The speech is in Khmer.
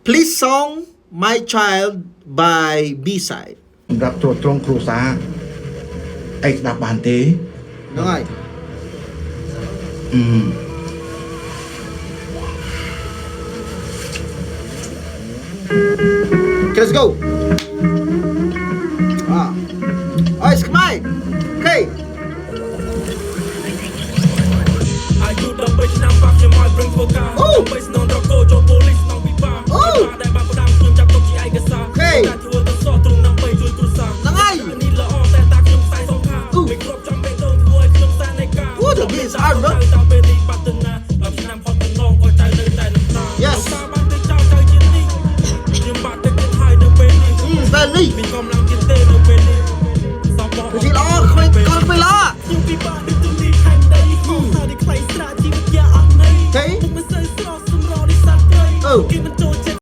Please song My Child by B-side សម្រាប់ត្រួតត្រងគ្រួសារឯងស្ដាប់បានទេ ហ្នឹងហើយ Let's go អើយស្ខ្មៃអូខេ អាយុ13ឆ្នាំបាក់ខ្ញុំមកប្រឹងធ្វើការដើម្បីស្នងរកគោចូលប៉ូលីសក្នុងពិបាកតែបានផ្ដាំខ្ញុំចាប់ទុកជាឯកសារការធ្វើទៅសោះទ្រង់ដើម្បីជួយគ្រួសារ ហ្នឹងហើយ នេះល្អតែតាខ្ញុំខ្សែសងខាមិនគ្រប់ចាំពេលទៅធ្វើឲ្យខ្ញុំសាននៃការ អូទៅវាស្អាតណាស់ តាមពេលនេះបាត់ទៅណា10ឆ្នាំផុតទៅនងក៏ចៅនៅតែនឹងតា Yes បានទៅចៅចៅជានេះខ្ញុំបាត់ទៅគិតហើយនៅពេលនេះ ពេលនេះ មានកម្លាំង